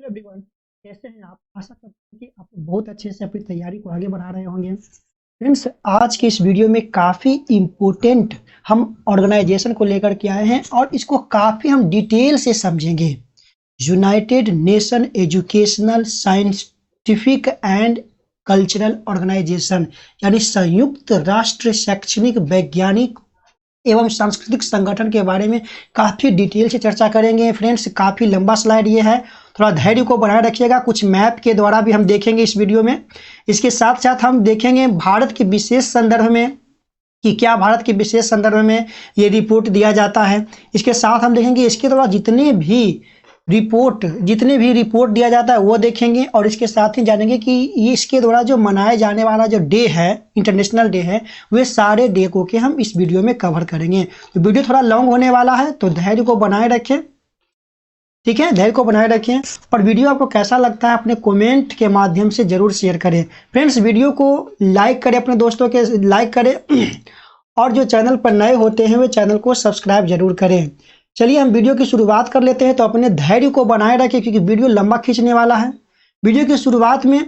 Hello everyone, कैसे हैं आप? आशा करते हैं कि आप बहुत अच्छे से अपनी तैयारी को आगे बढ़ा रहे होंगे। फ्रेंड्स, आज के इस वीडियो में काफ़ी इम्पोर्टेंट हम ऑर्गेनाइजेशन को लेकर के आए हैं और इसको काफ़ी हम डिटेल से समझेंगे। United Nation Educational Scientific and Cultural Organization, यानी संयुक्त राष्ट्र शैक्षणिक वैज्ञानिक एवं सांस्कृतिक संगठन के बारे में काफ़ी डिटेल से चर्चा करेंगे। फ्रेंड्स, काफ़ी लंबा स्लाइड ये है, थोड़ा धैर्य को बनाए रखिएगा। कुछ मैप के द्वारा भी हम देखेंगे इस वीडियो में। इसके साथ साथ हम देखेंगे भारत के विशेष संदर्भ में कि क्या भारत के विशेष संदर्भ में ये रिपोर्ट दिया जाता है। इसके साथ हम देखेंगे इसके द्वारा जितने भी रिपोर्ट दिया जाता है वो देखेंगे, और इसके साथ ही जानेंगे कि ये इसके द्वारा जो मनाए जाने वाला जो डे है, इंटरनेशनल डे है, वे सारे डे को के हम इस वीडियो में कवर करेंगे। तो वीडियो थोड़ा लॉन्ग होने वाला है, तो धैर्य को बनाए रखें, ठीक है, धैर्य को बनाए रखें। और वीडियो आपको कैसा लगता है अपने कमेंट के माध्यम से जरूर शेयर करें। फ्रेंड्स, वीडियो को लाइक करें, अपने दोस्तों के लाइक करें, और जो चैनल पर नए होते हैं वे चैनल को सब्सक्राइब जरूर करें। चलिए हम वीडियो की शुरुआत कर लेते हैं। तो अपने धैर्य को बनाए रखें क्योंकि वीडियो लंबा खींचने वाला है। वीडियो की शुरुआत में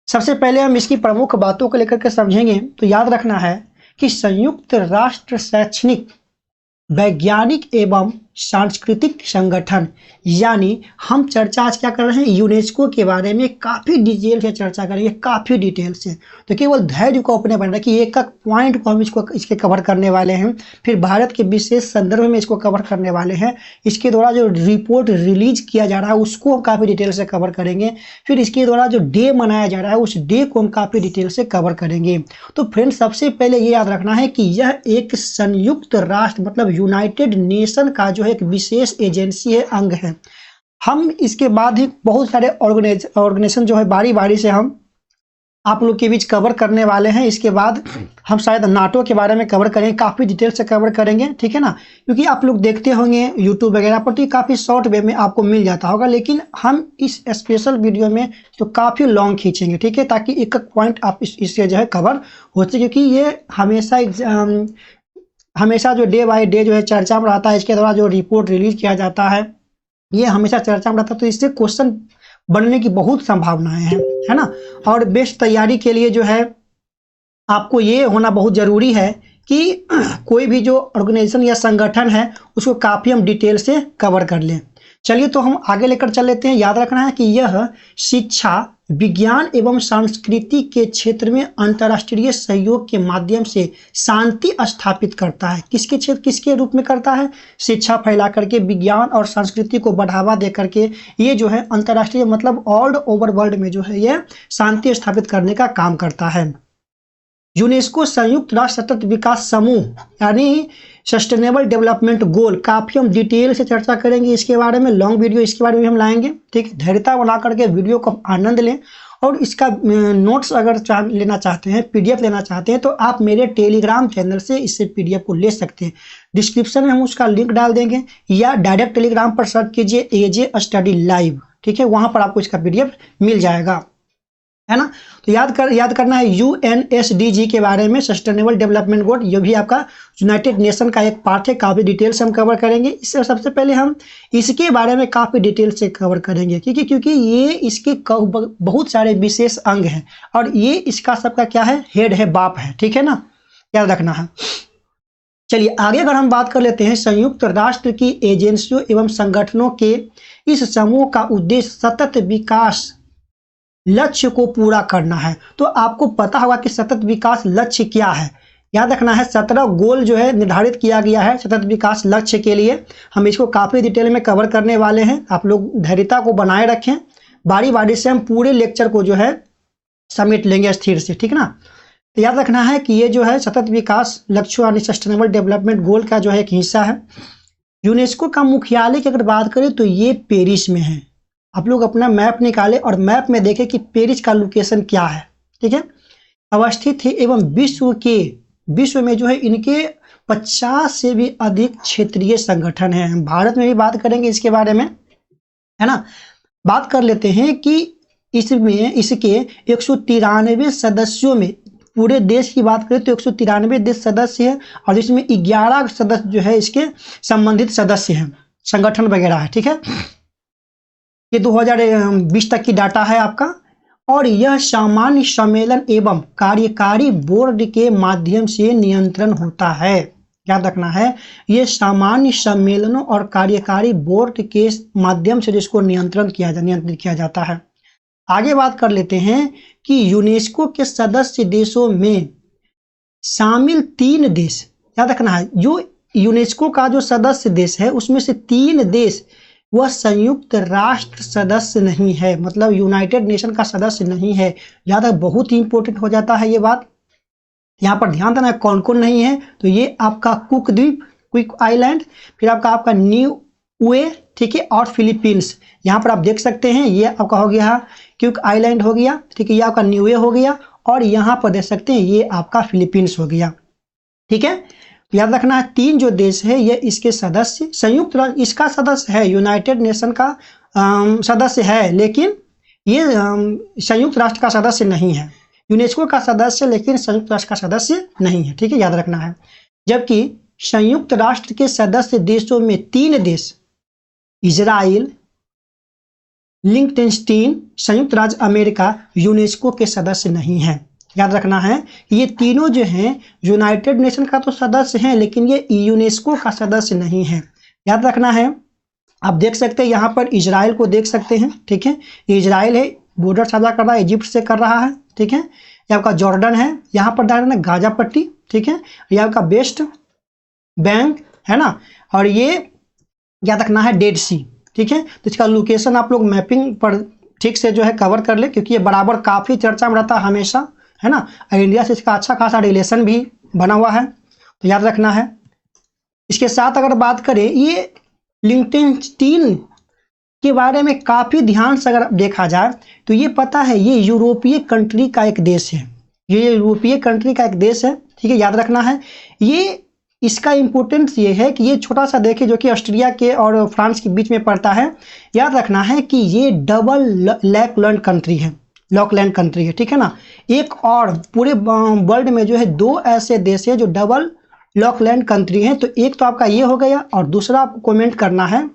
सबसे पहले हम इसकी प्रमुख बातों को लेकर के समझेंगे। तो याद रखना है कि संयुक्त राष्ट्र शैक्षणिक वैज्ञानिक एवं सांस्कृतिक संगठन, यानी हम चर्चा आज क्या कर रहे हैं, यूनेस्को के बारे में काफ़ी डिटेल से चर्चा करेंगे, काफ़ी डिटेल से। तो केवल धैर्य को अपने बन रखिए, एक एक पॉइंट को हम इसके कवर करने वाले हैं। फिर भारत के विशेष संदर्भ में इसको कवर करने वाले हैं। इसके द्वारा जो रिपोर्ट रिलीज किया जा रहा है उसको हम काफ़ी डिटेल से कवर करेंगे। फिर इसके द्वारा जो डे मनाया जा रहा है उस डे को हम काफ़ी डिटेल से कवर करेंगे। तो फ्रेंड्स, सबसे पहले ये याद रखना है कि यह एक संयुक्त राष्ट्र मतलब यूनाइटेड नेशन का जो एक विशेष एजेंसी है, अंग है। हम इसके बाद ही बहुत सारे ऑर्गेनाइजेशन जो है बारी बारी से हम आप लोग के बीच कवर करने वाले हैं। इसके बाद हम शायद नाटो के बारे में कवर करेंगे, काफ़ी डिटेल से कवर करेंगे, ठीक है ना, क्योंकि आप लोग देखते होंगे यूट्यूब वगैरह पर, तो काफ़ी शॉर्ट वे में आपको मिल जाता होगा। लेकिन हम इस स्पेशल वीडियो में तो काफ़ी लॉन्ग खींचेंगे, ठीक है, ताकि एक एक पॉइंट आप इससे जो है कवर हो सके, क्योंकि ये हमेशा जो डे बाय डे जो है चर्चा में रहता है। इसके द्वारा जो रिपोर्ट रिलीज किया जाता है ये हमेशा चर्चा में रहता है, तो इससे क्वेश्चन बनने की बहुत संभावनाएं हैं, है ना। और बेस्ट तैयारी के लिए जो है आपको ये होना बहुत ज़रूरी है कि कोई भी जो ऑर्गेनाइजेशन या संगठन है उसको काफ़ी हम डिटेल से कवर कर लें। चलिए तो हम आगे लेकर चल लेते हैं। याद रखना है कि यह शिक्षा, विज्ञान एवं संस्कृति के क्षेत्र में अंतर्राष्ट्रीय सहयोग के माध्यम से शांति स्थापित करता है। किसके रूप में करता है? शिक्षा फैला करके, विज्ञान और संस्कृति को बढ़ावा दे करके ये जो है अंतर्राष्ट्रीय मतलब ऑल ओवर वर्ल्ड में जो है ये शांति स्थापित करने का काम करता है। यूनेस्को संयुक्त राष्ट्र सतत विकास समूह यानी सस्टेनेबल डेवलपमेंट गोल, काफ़ी हम डिटेल से चर्चा करेंगे इसके बारे में। लॉन्ग वीडियो इसके बारे में हम लाएंगे, ठीक। धैर्यता बना करके वीडियो को आनंद लें, और इसका नोट्स अगर लेना चाहते हैं, पीडीएफ लेना चाहते हैं, तो आप मेरे टेलीग्राम चैनल से इससे पीडीएफ को ले सकते हैं। डिस्क्रिप्शन में हम उसका लिंक डाल देंगे, या डायरेक्ट टेलीग्राम पर सर्च कीजिए एजे स्टडी लाइव, ठीक है, वहाँ पर आपको इसका पीडीएफ मिल जाएगा, है ना। तो याद करना है यूएनएसडीजी के बारे में, सस्टेनेबल डेवलपमेंट गोल, ये भी आपका यूनाइटेड नेशन का एक पार्ट है। काफ़ी डिटेल से हम कवर करेंगे। इससे सबसे पहले हम इसके बारे में काफ़ी डिटेल से कवर करेंगे, क्योंकि ये इसके बहुत सारे विशेष अंग हैं, और ये इसका सबका क्या है, हेड है, बाप है, ठीक है ना, याद रखना है। चलिए आगे अगर हम बात कर लेते हैं, संयुक्त राष्ट्र की एजेंसियों एवं संगठनों के इस समूह का उद्देश्य सतत विकास लक्ष्य को पूरा करना है। तो आपको पता होगा कि सतत विकास लक्ष्य क्या है। याद रखना है 17 गोल जो है निर्धारित किया गया है सतत विकास लक्ष्य के लिए। हम इसको काफ़ी डिटेल में कवर करने वाले हैं। आप लोग धैर्यता को बनाए रखें, बारी बारी से हम पूरे लेक्चर को जो है समेट लेंगे स्थिर से, ठीक ना। तो याद रखना है कि ये जो है सतत विकास लक्ष्य यानी सस्टेनेबल डेवलपमेंट गोल का जो है एक हिस्सा है। यूनेस्को का मुख्यालय की अगर बात करें तो ये पेरिस में है। आप लोग अपना मैप निकालें और मैप में देखें कि पेरिस का लोकेशन क्या है, ठीक है, अवस्थित है। एवं विश्व में जो है इनके 50 से भी अधिक क्षेत्रीय संगठन हैं। हम भारत में भी बात करेंगे इसके बारे में, है ना। बात कर लेते हैं कि इसके 193 सदस्यों में, पूरे देश की बात करें तो 193 देश सदस्य हैं, और इसमें 11 सदस्य जो है इसके संबंधित सदस्य हैं, संगठन वगैरह है, ठीक है। ये 2020 तक की डाटा है आपका। और यह सामान्य सम्मेलन एवं कार्यकारी बोर्ड के माध्यम से नियंत्रण होता है। याद रखना है, ये सामान्य सम्मेलनों और कार्यकारी बोर्ड के माध्यम से जिसको नियंत्रित किया जाता है। आगे बात कर लेते हैं कि यूनेस्को के सदस्य देशों में शामिल 3 देश, याद रखना है, जो यूनेस्को का जो सदस्य देश है उसमें से 3 देश वह संयुक्त राष्ट्र सदस्य नहीं है, मतलब यूनाइटेड नेशन का सदस्य नहीं है। याद है, बहुत ही इंपॉर्टेंट हो जाता है ये बात, यहाँ पर ध्यान देना है कौन कौन नहीं है। तो ये आपका कुक द्वीप, कुक आइलैंड, फिर आपका न्यूए, ठीक है, और फिलीपींस। यहाँ पर आप देख सकते हैं ये आपका हो गया कुक आइलैंड हो गया, ठीक है, ये आपका न्यूए हो गया, और यहाँ पर देख सकते हैं ये आपका फिलीपींस हो गया। ठीक है, याद रखना है 3 जो देश है ये इसके सदस्य, संयुक्त राष्ट्र इसका सदस्य है, यूनाइटेड नेशन का सदस्य है, लेकिन ये संयुक्त राष्ट्र का सदस्य नहीं है। यूनेस्को का सदस्य लेकिन संयुक्त राष्ट्र का सदस्य नहीं है। ठीक है, याद रखना है। जबकि संयुक्त राष्ट्र के सदस्य देशों में 3 देश, इजराइल, लिंक्टेनस्टीन, संयुक्त राज्य अमेरिका, यूनेस्को के सदस्य नहीं है। याद रखना है ये तीनों जो हैं यूनाइटेड नेशन का तो सदस्य हैं, लेकिन ये यूनेस्को का सदस्य नहीं है। याद रखना है, आप देख सकते हैं यहाँ पर इजराइल को देख सकते हैं, ठीक है, ये इजराइल है, बॉर्डर साझा कर रहा है, इजिप्ट से कर रहा है, ठीक है, ये आपका जॉर्डन है, यहाँ पर डाल है गाजा पट्टी, ठीक है, ये आपका वेस्ट बैंक है ना, और ये याद रखना है डेड सी। ठीक है, तो इसका लोकेशन आप लोग मैपिंग पर ठीक से जो है कवर कर ले, क्योंकि ये बराबर काफ़ी चर्चा में रहता है हमेशा, है ना, इंडिया से इसका अच्छा खासा रिलेशन भी बना हुआ है, तो याद रखना है। इसके साथ अगर बात करें, ये लिंक्टेनस्टीन के बारे में काफ़ी ध्यान से अगर देखा जाए तो ये पता है ये यूरोपीय कंट्री का एक देश है, ये यूरोपीय कंट्री का एक देश है। ठीक है, याद रखना है, ये इसका इम्पोर्टेंस ये है कि ये छोटा सा देखिए जो कि ऑस्ट्रिया के और फ्रांस के बीच में पड़ता है। याद रखना है कि ये डबल लैकलैंड कंट्री है, लॉकलैंड कंट्री है, ठीक है ना। एक और पूरे वर्ल्ड में जो है 2 ऐसे देश है जो डबल लॉकलैंड कंट्री है, तो एक तो आपका ये हो गया, और दूसरा आपको कमेंट करना है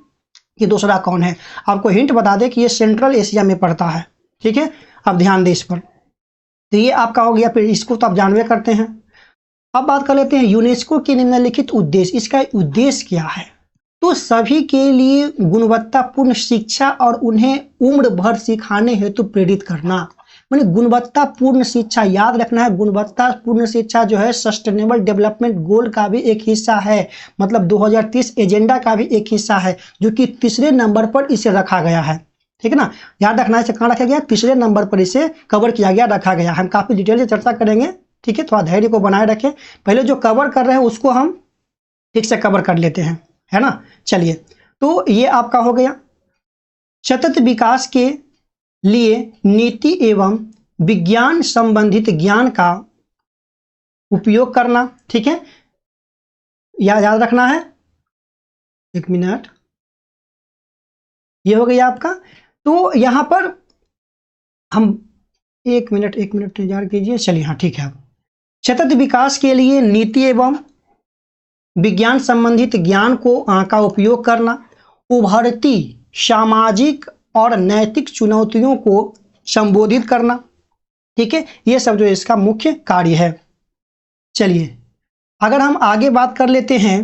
कि दूसरा कौन है। आपको हिंट बता दें कि ये सेंट्रल एशिया में पड़ता है। ठीक है, अब ध्यान दें इस पर, तो ये आपका हो गया, फिर इसको तो आप जानवे करते हैं। अब बात कर लेते हैं यूनेस्को के निम्नलिखित उद्देश्य, इसका उद्देश्य क्या है। तो सभी के लिए गुणवत्तापूर्ण शिक्षा और उन्हें उम्र भर सिखाने हेतु प्रेरित करना, माने गुणवत्तापूर्ण शिक्षा। याद रखना है, गुणवत्तापूर्ण शिक्षा जो है सस्टेनेबल डेवलपमेंट गोल का भी एक हिस्सा है, मतलब 2030 एजेंडा का भी एक हिस्सा है, जो कि 3रे नंबर पर इसे रखा गया है। ठीक है ना, याद रखना है, कहाँ रखा गया, 3रे नंबर पर इसे कवर किया गया, रखा गया। हम काफ़ी डिटेल से चर्चा करेंगे, ठीक है, थोड़ा धैर्य को बनाए रखें। पहले जो कवर कर रहे हैं उसको हम ठीक से कवर कर लेते हैं, है ना। चलिए, तो ये आपका हो गया सतत विकास के लिए नीति एवं विज्ञान संबंधित ज्ञान का उपयोग करना। ठीक है, याद रखना है, 1 मिनट, ये हो गया आपका। तो यहां पर हम 1 मिनट इंतजार कीजिए। चलिए, हाँ ठीक है। सतत विकास के लिए नीति एवं विज्ञान संबंधित ज्ञान को का उपयोग करना, उभरती सामाजिक और नैतिक चुनौतियों को संबोधित करना। ठीक है, ये सब जो इसका मुख्य कार्य है। चलिए, अगर हम आगे बात कर लेते हैं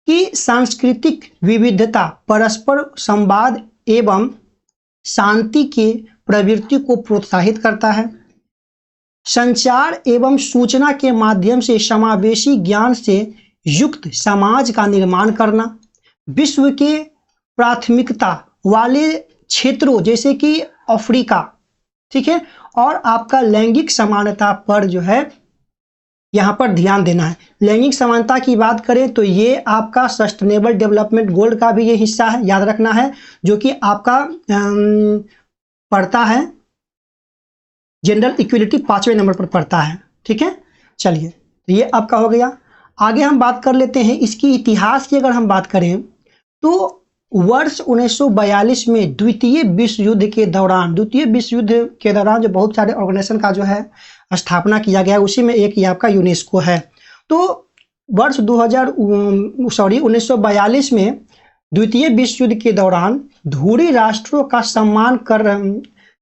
कि सांस्कृतिक विविधता, परस्पर संवाद एवं शांति के प्रवृत्ति को प्रोत्साहित करता है। संचार एवं सूचना के माध्यम से समावेशी ज्ञान से युक्त समाज का निर्माण करना। विश्व के प्राथमिकता वाले क्षेत्रों जैसे कि अफ्रीका, ठीक है, और आपका लैंगिक समानता पर जो है यहाँ पर ध्यान देना है। लैंगिक समानता की बात करें तो ये आपका सस्टेनेबल डेवलपमेंट गोल का भी ये हिस्सा है, याद रखना है, जो कि आपका पढ़ता है जेंडर इक्वलिटी 5वें नंबर पर पढ़ता है। ठीक है, चलिए, तो ये आपका हो गया। आगे हम बात कर लेते हैं इसकी इतिहास की। अगर हम बात करें तो वर्ष 1942 में द्वितीय विश्व युद्ध के दौरान जो बहुत सारे ऑर्गेनाइजेशन का जो है स्थापना किया गया, उसी में एक ये आपका यूनेस्को है। तो वर्ष 1942 में द्वितीय विश्व युद्ध के दौरान धुरी राष्ट्रों का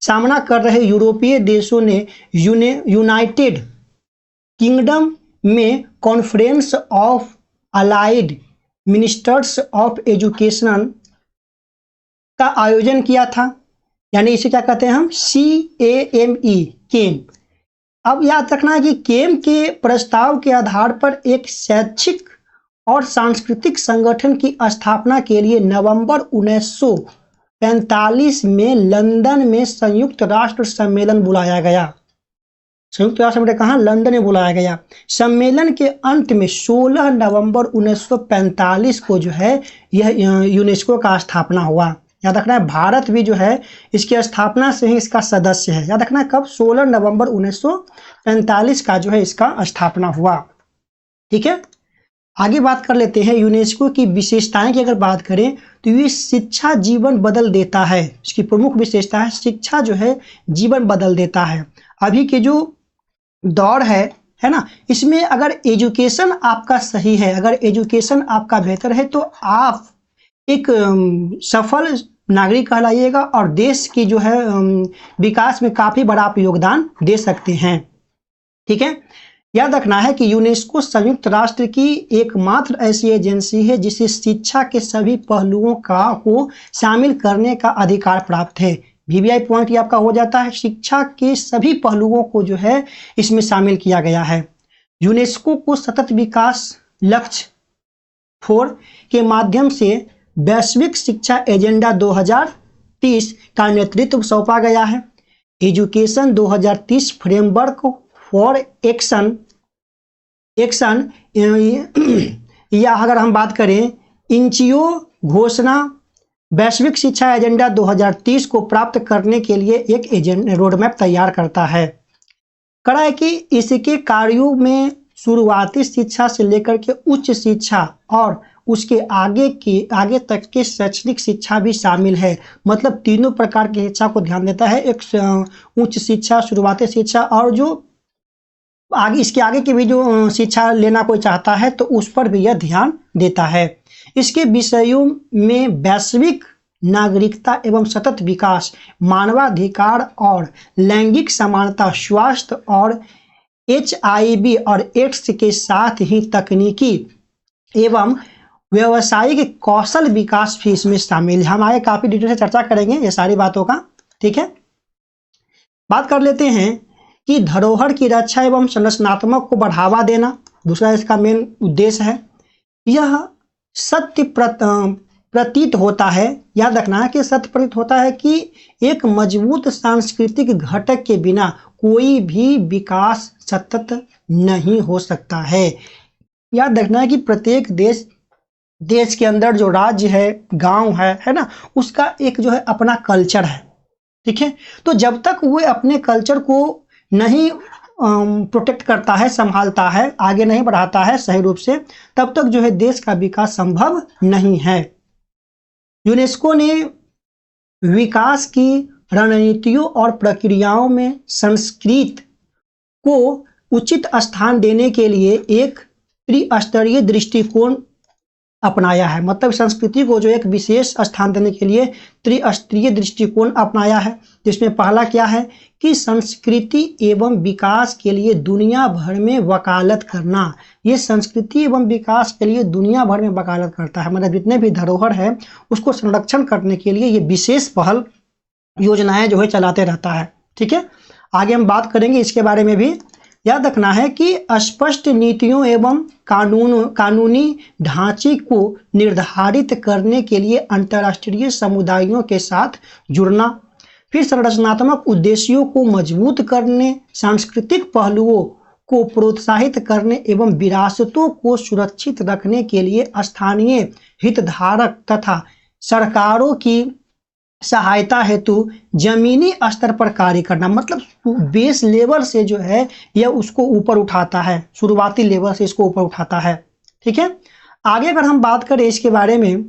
सामना कर रहे यूरोपीय देशों ने यूनाइटेड किंगडम में conference of allied ministers of education का आयोजन किया था, यानी इसे क्या कहते हैं हम, CAME, केम। अब याद रखना है कि केम के प्रस्ताव के आधार पर एक शैक्षिक और सांस्कृतिक संगठन की स्थापना के लिए नवंबर 1945 में लंदन में संयुक्त राष्ट्र सम्मेलन बुलाया गया। संयुक्त राष्ट्र सम्मेलन कहाँ, लंदन में बुलाया गया। सम्मेलन के अंत में 16 नवंबर 1945 को जो है यह यूनेस्को का स्थापना हुआ। याद रखना है भारत भी जो है इसकी स्थापना से ही इसका सदस्य है। याद रखना है कब, 16 नवंबर 1945 का जो है इसका स्थापना हुआ। ठीक है, आगे बात कर लेते हैं यूनेस्को की विशेषताएं की। अगर बात करें तो ये शिक्षा जीवन बदल देता है, इसकी प्रमुख विशेषता है शिक्षा जो है जीवन बदल देता है। अभी के जो दौर है ना, इसमें अगर एजुकेशन आपका सही है, अगर एजुकेशन आपका बेहतर है तो आप एक सफल नागरिक कहलाइएगा और देश की जो है विकास में काफी बड़ा आप योगदान दे सकते हैं। ठीक है, याद रखना है कि यूनेस्को संयुक्त राष्ट्र की एकमात्र ऐसी एजेंसी है जिसे शिक्षा के सभी पहलुओं को शामिल करने का अधिकार प्राप्त है। VVI पॉइंट ये आपका हो जाता है, शिक्षा के सभी पहलुओं को जो है इसमें शामिल किया गया है। यूनेस्को को सतत विकास लक्ष्य 4 के माध्यम से वैश्विक शिक्षा एजेंडा 2030 का नेतृत्व सौंपा गया है। एजुकेशन 2030 फ्रेमवर्क फॉर एक्शन या अगर हम बात करें इंचियो घोषणा वैश्विक शिक्षा एजेंडा 2030 को प्राप्त करने के लिए एक रोडमैप तैयार करता है। कड़ा है कि इसके कार्यों में शुरुआती शिक्षा से लेकर के उच्च शिक्षा और उसके आगे तक के शैक्षणिक शिक्षा भी शामिल है। मतलब तीनों प्रकार की शिक्षा को ध्यान देता है, एक उच्च शिक्षा, शुरुआती शिक्षा और जो इसके आगे की भी जो शिक्षा लेना कोई चाहता है तो उस पर भी यह ध्यान देता है। इसके विषयों में वैश्विक नागरिकता एवं सतत विकास, मानवाधिकार और लैंगिक समानता, स्वास्थ्य और HIV और एड्स के साथ ही तकनीकी एवं व्यावसायिक कौशल विकास भी इसमें शामिल है। हम आगे काफी डिटेल से चर्चा करेंगे ये सारी बातों का। ठीक है, बात कर लेते हैं कि धरोहर की रक्षा एवं संरचनात्मक को बढ़ावा देना दूसरा इसका मेन उद्देश्य है। यह सत्य प्रतीत होता है, याद रखना है कि सत्य प्रतीत होता है कि एक मजबूत सांस्कृतिक घटक के बिना कोई भी विकास सतत नहीं हो सकता है। याद रखना है कि प्रत्येक देश के अंदर जो राज्य है, गांव है ना, उसका एक जो है अपना कल्चर है। ठीक है, तो जब तक वो अपने कल्चर को नहीं प्रोटेक्ट करता है, संभालता है, आगे नहीं बढ़ाता है सही रूप से, तब तक जो है देश का विकास संभव नहीं है। यूनेस्को ने विकास की रणनीतियों और प्रक्रियाओं में संस्कृत को उचित स्थान देने के लिए एक त्रिस्तरीय दृष्टिकोण अपनाया है। मतलब संस्कृति को जो एक विशेष स्थान देने के लिए त्रिस्तरीय दृष्टिकोण अपनाया है, जिसमें पहला क्या है कि संस्कृति एवं विकास के लिए दुनिया भर में वकालत करना। ये संस्कृति एवं विकास के लिए दुनिया भर में वकालत करता है, मतलब जितने भी धरोहर है उसको संरक्षण करने के लिए ये विशेष पहल योजनाएं जो है चलाते रहता है। ठीक है, आगे हम बात करेंगे इसके बारे में भी। याद रखना है कि स्पष्ट नीतियों एवं कानूनी ढांचे को निर्धारित करने के लिए अंतर्राष्ट्रीय समुदायों के साथ जुड़ना, फिर संरचनात्मक उद्देश्यों को मजबूत करने, सांस्कृतिक पहलुओं को प्रोत्साहित करने एवं विरासतों को सुरक्षित रखने के लिए स्थानीय हितधारक तथा सरकारों की सहायता हेतु जमीनी स्तर पर कार्य करना। मतलब बेस लेवल से जो है यह उसको ऊपर उठाता है, शुरुआती लेवल से इसको ऊपर उठाता है। ठीक है, आगे अगर हम बात करें इसके बारे में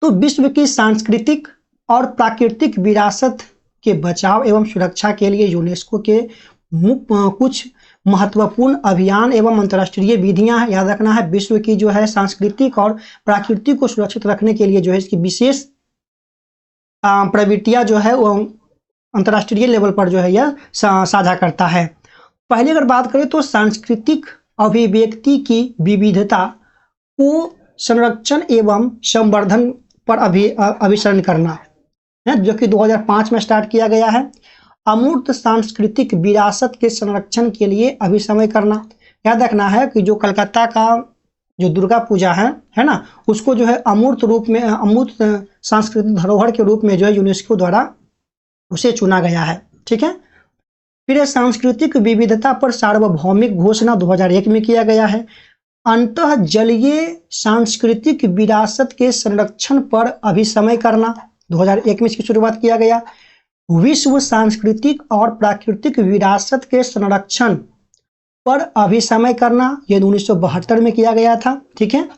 तो विश्व की सांस्कृतिक और प्राकृतिक विरासत के बचाव एवं सुरक्षा के लिए यूनेस्को के कुछ महत्वपूर्ण अभियान एवं अंतर्राष्ट्रीय विधियां हैं, याद रखना है। विश्व की जो है सांस्कृतिक और प्राकृतिक को सुरक्षित रखने के लिए जो है इसकी विशेष प्रवृत्तियां जो है वो अंतर्राष्ट्रीय लेवल पर जो है यह साझा करता है। पहले अगर बात करें तो सांस्कृतिक अभिव्यक्ति की विविधता को संरक्षण एवं संवर्धन पर अभिसरण करना है, जो कि 2005 में स्टार्ट किया गया है। अमूर्त सांस्कृतिक विरासत के संरक्षण के लिए अभिसमय करना, याद रखना है कि जो कलकत्ता का जो दुर्गा पूजा है ना, उसको जो है अमूर्त रूप में, अमूर्त सांस्कृतिक धरोहर के रूप में जो है यूनेस्को द्वारा उसे चुना गया है। ठीक है। फिर सांस्कृतिक विविधता पर सार्वभौमिक घोषणा 2001 में किया गया है। अंतः जलीय सांस्कृतिक विरासत के संरक्षण पर अभिसमय करना 2001 में इसकी शुरुआत किया गया। विश्व सांस्कृतिक और प्राकृतिक विरासत के संरक्षण पर अभिसमय करना यह 1972 में किया गया था। ठीक है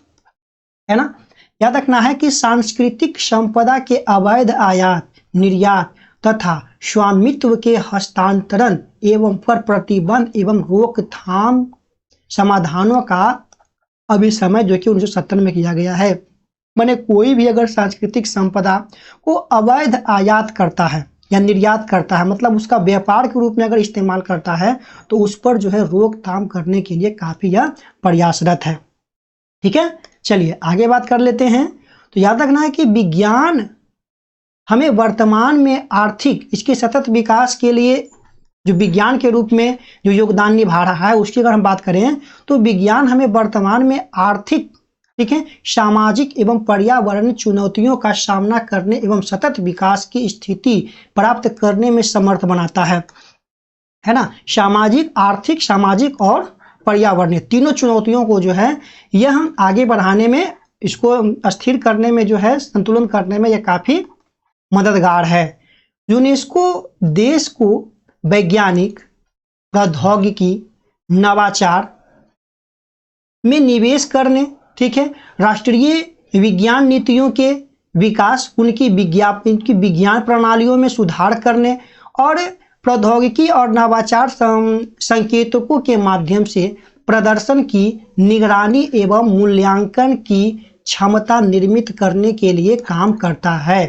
ना। याद रखना है कि सांस्कृतिक संपदा के अवैध आयात निर्यात तथा स्वामित्व के हस्तांतरण एवं पर प्रतिबंध एवं रोकथाम समाधानों का अभिसमय जो कि 1970 में किया गया है। माने कोई भी अगर सांस्कृतिक संपदा को अवैध आयात करता है या निर्यात करता है, मतलब उसका व्यापार के रूप में अगर इस्तेमाल करता है, तो उस पर जो है रोकथाम करने के लिए काफी यह प्रयासरत है। ठीक है, चलिए आगे बात कर लेते हैं। तो याद रखना है कि विज्ञान हमें वर्तमान में आर्थिक इसके सतत विकास के लिए जो विज्ञान के रूप में जो योगदान निभा रहा है, उसकी अगर हम बात करें तो विज्ञान हमें वर्तमान में आर्थिक, ठीक है, सामाजिक एवं पर्यावरण चुनौतियों का सामना करने एवं सतत विकास की स्थिति प्राप्त करने में समर्थ बनाता है ना। सामाजिक, आर्थिक, सामाजिक और पर्यावरणीय तीनों चुनौतियों को जो है यह हम आगे बढ़ाने में, इसको स्थिर करने में जो है, संतुलन करने में यह काफी मददगार है। यूनेस्को देश को वैज्ञानिक प्रौद्योगिकी नवाचार में निवेश करने, ठीक है, राष्ट्रीय विज्ञान नीतियों के विकास, उनकी विज्ञान प्रणालियों में सुधार करने और प्रौद्योगिकी और नवाचार संकेतकों के माध्यम से प्रदर्शन की निगरानी एवं मूल्यांकन की क्षमता निर्मित करने के लिए काम करता है।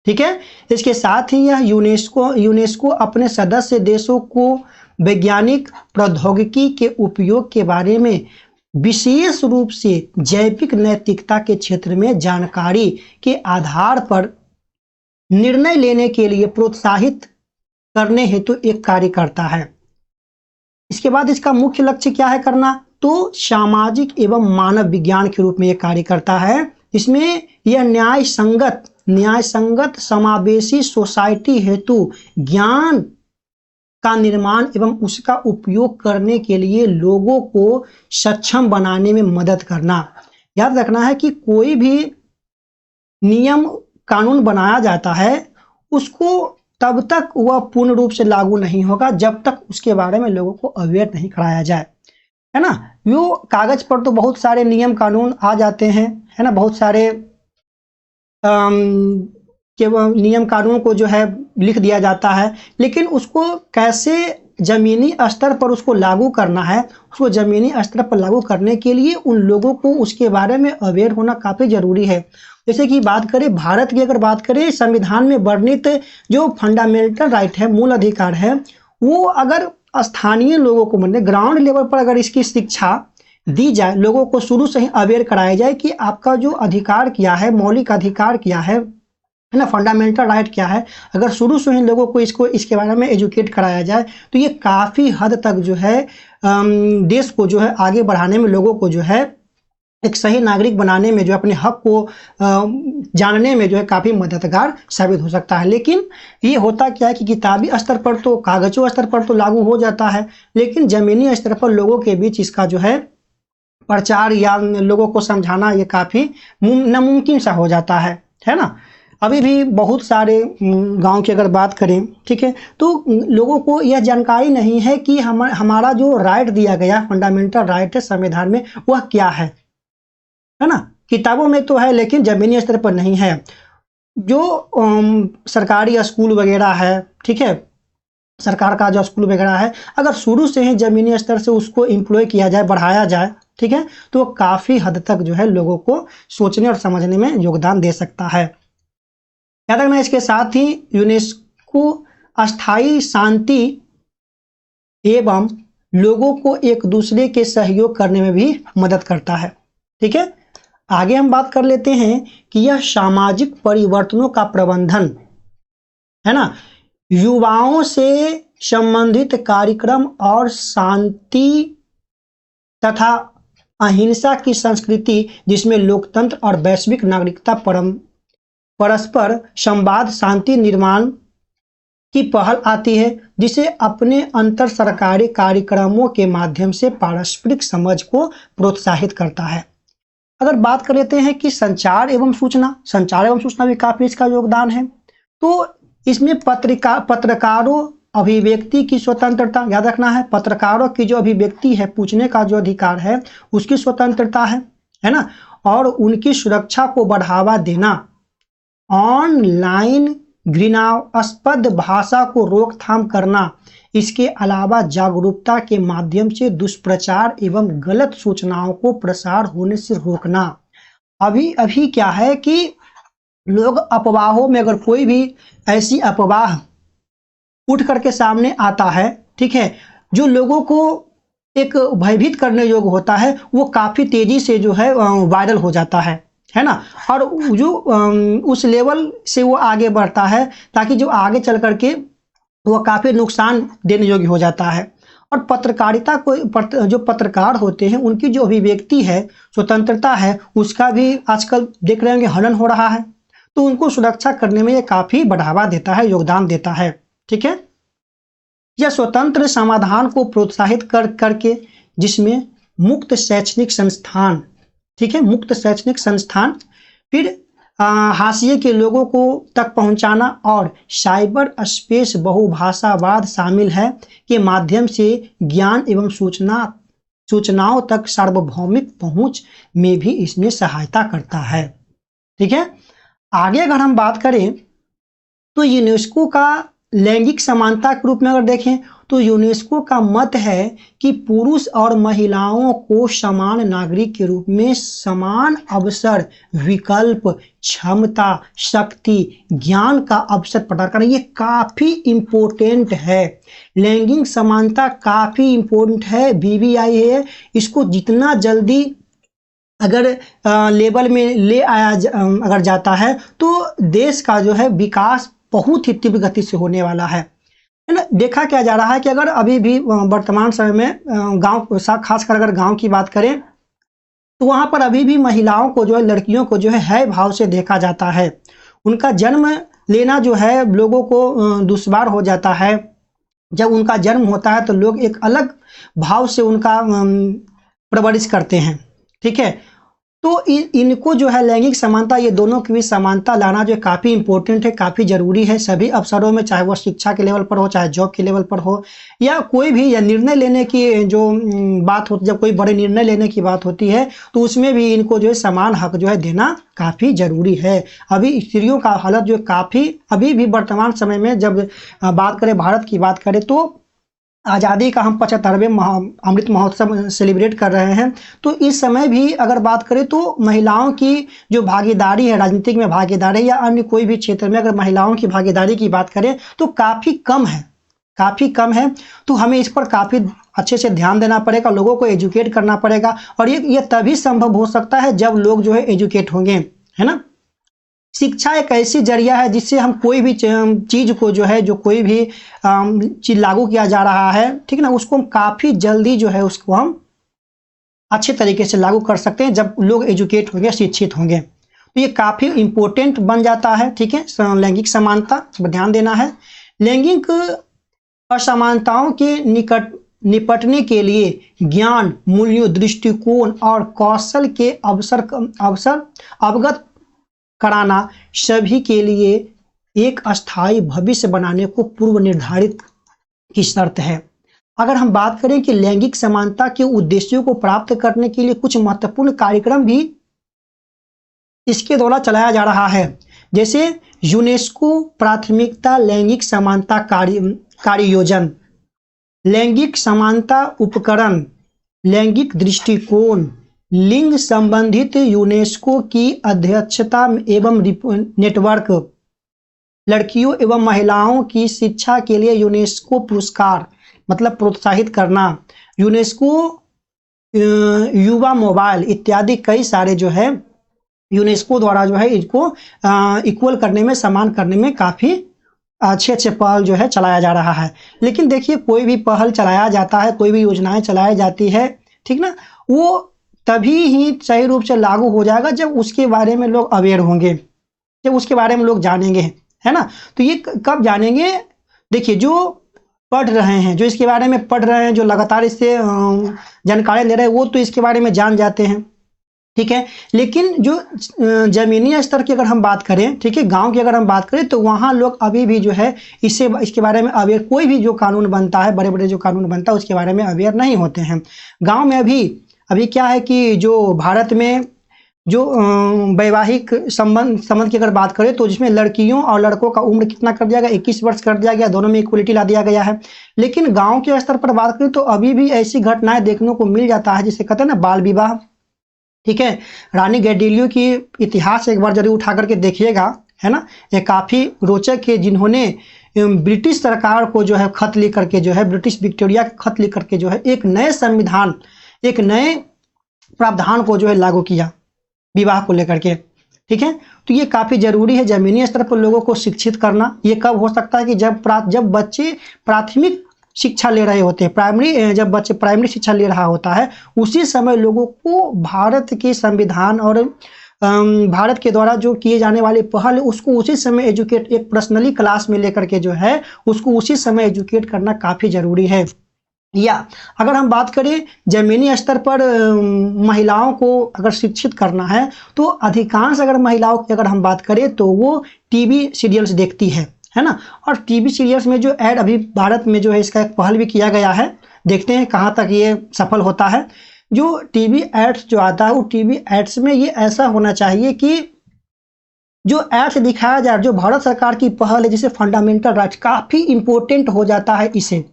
ठीक है। इसके साथ ही यह यूनेस्को अपने सदस्य देशों को वैज्ञानिक प्रौद्योगिकी के उपयोग के बारे में विशेष रूप से जैविक नैतिकता के क्षेत्र में जानकारी के आधार पर निर्णय लेने के लिए प्रोत्साहित करने हेतु एक कार्य करता है। इसके बाद इसका मुख्य लक्ष्य क्या है करना, तो सामाजिक एवं मानव विज्ञान के रूप में यह कार्य करता है। इसमें यह न्याय संगत समावेशी सोसाइटी हेतु ज्ञान का निर्माण एवं उसका उपयोग करने के लिए लोगों को सक्षम बनाने में मदद करना। याद रखना है कि कोई भी नियम कानून बनाया जाता है, उसको तब तक वह पूर्ण रूप से लागू नहीं होगा जब तक उसके बारे में लोगों को अवेयर नहीं कराया जाए, है ना। यो कागज पर तो बहुत सारे नियम कानून आ जाते हैं, है ना, बहुत सारे नियम कानून को जो है लिख दिया जाता है, लेकिन उसको कैसे जमीनी स्तर पर उसको लागू करना है, उसको जमीनी स्तर पर लागू करने के लिए उन लोगों को उसके बारे में अवेयर होना काफ़ी ज़रूरी है। जैसे कि बात करें भारत की, अगर बात करें संविधान में वर्णित जो फंडामेंटल राइट है, मूल अधिकार है, वो अगर स्थानीय लोगों को, मतलब ग्राउंड लेवल पर अगर इसकी शिक्षा दी जाए, लोगों को शुरू से ही अवेयर कराया जाए कि आपका जो अधिकार क्या है, मौलिक अधिकार क्या है ना, फंडामेंटल राइट क्या है, अगर शुरू से ही लोगों को इसके बारे में एजुकेट कराया जाए तो ये काफ़ी हद तक जो है देश को जो है आगे बढ़ाने में, लोगों को जो है एक सही नागरिक बनाने में, जो अपने हक को जानने में जो है काफ़ी मददगार साबित हो सकता है। लेकिन ये होता क्या है कि किताबी स्तर पर तो, कागजों स्तर पर तो लागू हो जाता है, लेकिन ज़मीनी स्तर पर लोगों के बीच इसका जो है प्रचार या लोगों को समझाना ये काफ़ी नामुमकिन सा हो जाता है ना। अभी भी बहुत सारे गांव की अगर बात करें, ठीक है, तो लोगों को यह जानकारी नहीं है कि हमारा जो राइट दिया गया, फंडामेंटल राइट है संविधान में, वह क्या है ना। किताबों में तो है लेकिन ज़मीनी स्तर पर नहीं है। जो सरकारी स्कूल वगैरह है, ठीक है, सरकार का जो स्कूल वगैरह है, अगर शुरू से ही जमीनी स्तर से उसको एम्प्लॉय किया जाए, बढ़ाया जाए, ठीक है, तो काफ़ी हद तक जो है लोगों को सोचने और समझने में योगदान दे सकता है। याद रखना, इसके साथ ही यूनेस्को अस्थायी शांति एवं लोगों को एक दूसरे के सहयोग करने में भी मदद करता है। ठीक है, आगे हम बात कर लेते हैं कि यह सामाजिक परिवर्तनों का प्रबंधन, है ना, युवाओं से संबंधित कार्यक्रम और शांति तथा अहिंसा की संस्कृति जिसमें लोकतंत्र और वैश्विक नागरिकता परस्पर संवाद शांति निर्माण की पहल आती है, जिसे अपने अंतर सरकारी कार्यक्रमों के माध्यम से पारस्परिक समझ को प्रोत्साहित करता है। अगर बात कर लेते हैं कि संचार एवं सूचना भी काफी इसका योगदान है, तो इसमें पत्रकारों अभिव्यक्ति की स्वतंत्रता, याद रखना है, पत्रकारों की जो अभिव्यक्ति है, पूछने का जो अधिकार है, उसकी स्वतंत्रता है ना, और उनकी सुरक्षा को बढ़ावा देना, ऑनलाइन घृणास्पद भाषा को रोकथाम करना, इसके अलावा जागरूकता के माध्यम से दुष्प्रचार एवं गलत सूचनाओं को प्रसार होने से रोकना। अभी क्या है कि लोग अफवाहों में, अगर कोई भी ऐसी अफवाह उठ करके सामने आता है, ठीक है, जो लोगों को एक भयभीत करने योग्य होता है, वो काफी तेजी से जो है वायरल हो जाता है ना, और जो उस लेवल से वो आगे बढ़ता है, ताकि जो आगे चल करके वो काफी नुकसान देने योग्य हो जाता है। और पत्रकारिता को जो पत्रकार होते हैं, उनकी जो अभिव्यक्ति है, स्वतंत्रता है, उसका भी आजकल देख रहे होंगे हनन हो रहा है, तो उनको सुरक्षा करने में ये काफी बढ़ावा देता है, योगदान देता है। ठीक है, यह स्वतंत्र समाधान को प्रोत्साहित करके, जिसमें मुक्त शैक्षणिक संस्थान, ठीक है, मुक्त शैक्षणिक संस्थान, फिर हाशिए के लोगों को तक पहुंचाना और साइबर स्पेस बहुभाषावाद शामिल है, के माध्यम से ज्ञान एवं सूचनाओं तक सार्वभौमिक पहुंच में भी इसमें सहायता करता है। ठीक है, आगे अगर हम बात करें तो यूनेस्को का लैंगिक समानता के रूप में अगर देखें, तो यूनेस्को का मत है कि पुरुष और महिलाओं को समान नागरिक के रूप में समान अवसर, विकल्प, क्षमता, शक्ति, ज्ञान का अवसर प्रदान करना, ये काफी इम्पोर्टेंट है। लैंगिक समानता काफी इम्पोर्टेंट है, BBI है, इसको जितना जल्दी अगर लेवल में ले आया अगर जाता है, तो देश का जो है विकास बहुत ही तीव्र गति से होने वाला है ना। देखा क्या जा रहा है कि अगर अभी भी वर्तमान समय में गांव, खासकर अगर गांव की बात करें, तो वहां पर अभी भी महिलाओं को जो है, लड़कियों को जो है भाव से देखा जाता है। उनका जन्म लेना जो है लोगों को दुश्वार हो जाता है। जब उनका जन्म होता है तो लोग एक अलग भाव से उनका परवरिश करते हैं। ठीक है, तो इनको जो है लैंगिक समानता, ये दोनों की भी समानता लाना जो काफ़ी इंपॉर्टेंट है, काफ़ी ज़रूरी है सभी अवसरों में, चाहे वो शिक्षा के लेवल पर हो, चाहे जॉब के लेवल पर हो, या कोई भी या निर्णय लेने की जो बात होती, जब कोई बड़े निर्णय लेने की बात होती है, तो उसमें भी इनको जो है समान हक जो है देना काफ़ी ज़रूरी है। अभी स्त्रियों का हालत जो काफ़ी, अभी भी वर्तमान समय में जब बात करें, भारत की बात करें, तो आज़ादी का हम 75वें अमृत महोत्सव सेलिब्रेट कर रहे हैं, तो इस समय भी अगर बात करें तो महिलाओं की जो भागीदारी है, राजनीतिक में भागीदारी या अन्य कोई भी क्षेत्र में अगर महिलाओं की भागीदारी की बात करें तो काफ़ी कम है। तो हमें इस पर काफ़ी अच्छे से ध्यान देना पड़ेगा, लोगों को एजुकेट करना पड़ेगा, और ये तभी संभव हो सकता है जब लोग जो है एजुकेट होंगे, है ना। शिक्षा एक ऐसी जरिया है जिससे हम कोई भी चीज़ को जो है, जो कोई भी चीज़ लागू किया जा रहा है, ठीक है ना, उसको हम काफ़ी जल्दी जो है उसको हम अच्छे तरीके से लागू कर सकते हैं जब लोग एजुकेट होंगे, शिक्षित होंगे। तो ये काफ़ी इम्पोर्टेंट बन जाता है। ठीक है, लैंगिक समानता पर ध्यान देना है। लैंगिक असमानताओं के निपटने के लिए ज्ञान, मूल्यों, दृष्टिकोण और कौशल के अवसर अवगत कराना सभी के लिए एक अस्थायी भविष्य बनाने को पूर्व निर्धारित की शर्त है। अगर हम बात करें कि लैंगिक समानता के उद्देश्यों को प्राप्त करने के लिए कुछ महत्वपूर्ण कार्यक्रम भी इसके द्वारा चलाया जा रहा है, जैसे यूनेस्को प्राथमिकता लैंगिक समानता कार्य योजना, लैंगिक समानता उपकरण, लैंगिक दृष्टिकोण, लिंग संबंधित यूनेस्को की अध्यक्षता एवं नेटवर्क, लड़कियों एवं महिलाओं की शिक्षा के लिए यूनेस्को पुरस्कार मतलब प्रोत्साहित करना, यूनेस्को युवा मोबाइल इत्यादि कई सारे जो है यूनेस्को द्वारा जो है इसको इक्वल करने में, समान करने में काफ़ी अच्छे पहल जो है चलाया जा रहा है। लेकिन देखिए कोई भी पहल चलाया जाता है, कोई भी योजनाएं चलाई जाती है, ठीक ना, वो तभी ही सही रूप से लागू हो जाएगा जब उसके बारे में लोग अवेयर होंगे, जब उसके बारे में लोग जानेंगे, है ना। तो ये कब जानेंगे? देखिए जो पढ़ रहे हैं, जो इसके बारे में पढ़ रहे हैं, जो लगातार इससे जानकारी ले रहे हैं, वो तो इसके बारे में जान जाते हैं, ठीक है। लेकिन जो जमीनी स्तर की अगर हम बात करें, ठीक है, गांव की अगर हम बात करें, तो वहाँ लोग अभी भी जो है इसके बारे में अवेयर, कोई भी जो कानून बनता है, बड़े बड़े जो कानून बनता है उसके बारे में अवेयर नहीं होते हैं। गाँव में अभी क्या है कि जो भारत में जो वैवाहिक संबंध की अगर बात करें, तो जिसमें लड़कियों और लड़कों का उम्र कितना कर दिया गया, 21 वर्ष कर दिया गया, दोनों में इक्वलिटी ला दिया गया है। लेकिन गांव के स्तर पर बात करें तो अभी भी ऐसी घटनाएं देखने को मिल जाता है जिसे कहते हैं ना बाल विवाह, ठीक है। रानी गैडिलियो की इतिहास एक बार जरूर उठा करके देखिएगा, है ना, ये काफ़ी रोचक है, जिन्होंने ब्रिटिश सरकार को जो है खत लिख करके जो है, ब्रिटिश विक्टोरिया के खत लिख करके जो है एक नए संविधान, एक नए प्रावधान को जो है लागू किया विवाह को लेकर के, ठीक है। तो ये काफ़ी ज़रूरी है ज़मीनी स्तर पर लोगों को शिक्षित करना। ये कब हो सकता है कि जब बच्चे प्राथमिक शिक्षा ले रहे होते हैं, जब बच्चे प्राइमरी शिक्षा ले रहा होता है, उसी समय लोगों को भारत के संविधान और भारत के द्वारा जो किए जाने वाले पहल, उसको उसी समय एजुकेट, एक पर्सनली क्लास में लेकर के जो है उसको उसी समय एजुकेट करना काफ़ी ज़रूरी है। या अगर हम बात करें जमीनी स्तर पर महिलाओं को अगर शिक्षित करना है, तो अधिकांश अगर महिलाओं की अगर हम बात करें तो वो टीवी सीरियल्स देखती है ना। और टीवी सीरियल्स में जो ऐड अभी भारत में जो है इसका एक पहल भी किया गया है, देखते हैं कहाँ तक ये सफल होता है। जो टीवी एड्स जो आता है, वो टीवी एड्स में ये ऐसा होना चाहिए कि जो एड्स दिखाया जाए, जो भारत सरकार की पहल है जिसे फंडामेंटल राइट्स, काफ़ी इंपॉर्टेंट हो जाता है, इसे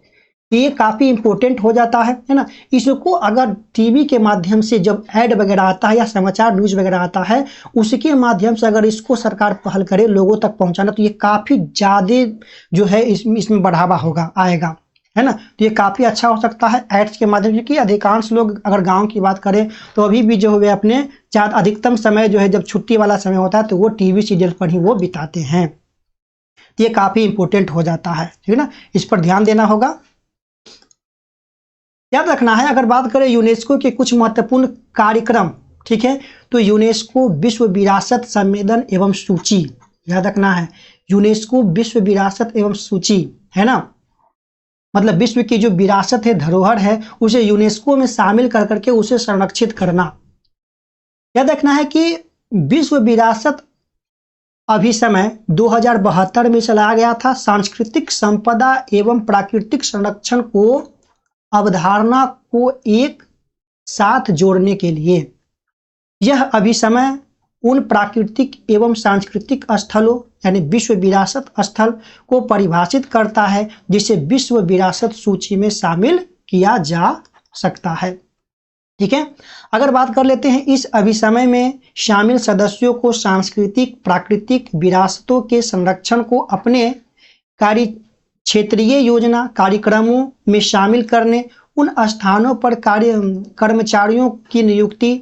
ये काफ़ी इंपॉर्टेंट हो जाता है ना। इसको अगर टीवी के माध्यम से जब ऐड वगैरह आता है या समाचार न्यूज़ वगैरह आता है, उसके माध्यम से अगर इसको सरकार पहल करे लोगों तक पहुंचाना, तो ये काफ़ी ज़्यादा जो है इसमें बढ़ावा आएगा, है ना। तो ये काफ़ी अच्छा हो सकता है एड्स के माध्यम से, कि अधिकांश लोग अगर गाँव की बात करें तो अभी भी जो है अपने अधिकतम समय जो है जब छुट्टी वाला समय होता है तो वो टीवी सीरियल पर ही वो बिताते हैं। तो ये काफ़ी इंपॉर्टेंट हो जाता है, ठीक है ना, इस पर ध्यान देना होगा, याद रखना है। अगर बात करें यूनेस्को के कुछ महत्वपूर्ण कार्यक्रम, ठीक है, तो यूनेस्को विश्व विरासत संमेलन एवं सूची, याद रखना है, यूनेस्को विश्व विरासत एवं सूची, है ना, मतलब विश्व की जो विरासत है, धरोहर है, उसे यूनेस्को में शामिल कर करके उसे संरक्षित करना। याद रखना है कि विश्व विरासत अभी समय 2072 में चलाया गया था। सांस्कृतिक संपदा एवं प्राकृतिक संरक्षण को अवधारणा को एक साथ जोड़ने के लिए यह अभिसमय उन प्राकृतिक एवं सांस्कृतिक स्थलों यानी विश्व विरासत स्थल को परिभाषित करता है जिसे विश्व विरासत सूची में शामिल किया जा सकता है, ठीक है। अगर बात कर लेते हैं इस अभिसमय में शामिल सदस्यों को सांस्कृतिक प्राकृतिक विरासतों के संरक्षण को अपने कार्य क्षेत्रीय योजना कार्यक्रमों में शामिल करने, उन स्थानों पर कर्मचारियों की नियुक्ति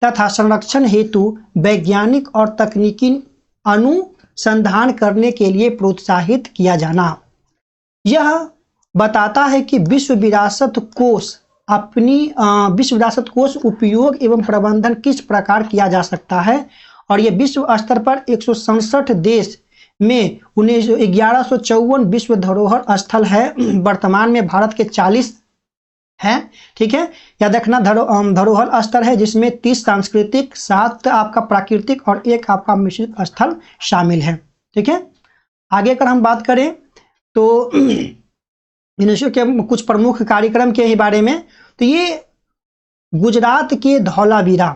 तथा संरक्षण हेतु वैज्ञानिक और तकनीकी अनुसंधान करने के लिए प्रोत्साहित किया जाना। यह बताता है कि विश्व विरासत कोष उपयोग एवं प्रबंधन किस प्रकार किया जा सकता है, और यह विश्व स्तर पर 167 देश में 1154 विश्व धरोहर स्थल है। वर्तमान में भारत के 40 है, ठीक है। याद रखना धरोहर स्थल है जिसमें 30 सांस्कृतिक, 7 आपका प्राकृतिक और 1 आपका मिश्रित स्थल शामिल है, ठीक है। आगे अगर हम बात करें तो यूनेस्को के कुछ प्रमुख कार्यक्रम के ही बारे में, तो ये गुजरात के धौलावीरा,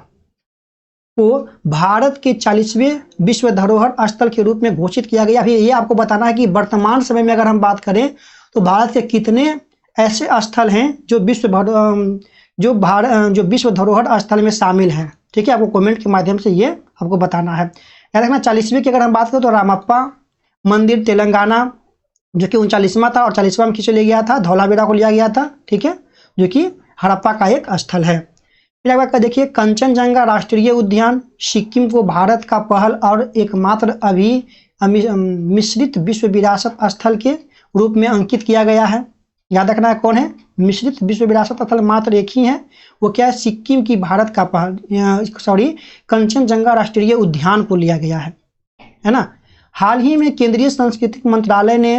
को भारत के 40वें विश्व धरोहर स्थल के रूप में घोषित किया गया। अभी ये आपको बताना है कि वर्तमान समय में अगर हम बात करें तो भारत के कितने ऐसे स्थल हैं जो विश्व धरोहर स्थल में शामिल हैं। ठीक है, आपको कमेंट के माध्यम से ये आपको बताना है। याद रखना 40वें की अगर हम बात करें तो रामप्पा मंदिर तेलंगाना जो कि 39वां था, और 40वां में किसे लिया गया था, धौलावीरा को लिया गया था। ठीक है, जो कि हड़प्पा का एक स्थल है। फिर एक बार देखिए, कंचनजंगा राष्ट्रीय उद्यान सिक्किम को भारत का पहल और एकमात्र मिश्रित विश्व विरासत स्थल के रूप में अंकित किया गया है। याद रखना है कौन है, मिश्रित विश्व विरासत स्थल मात्र एक ही है, वो क्या है, सिक्किम की भारत का पहल कंचनजंगा राष्ट्रीय उद्यान को लिया गया है ना। हाल ही में केंद्रीय सांस्कृतिक मंत्रालय ने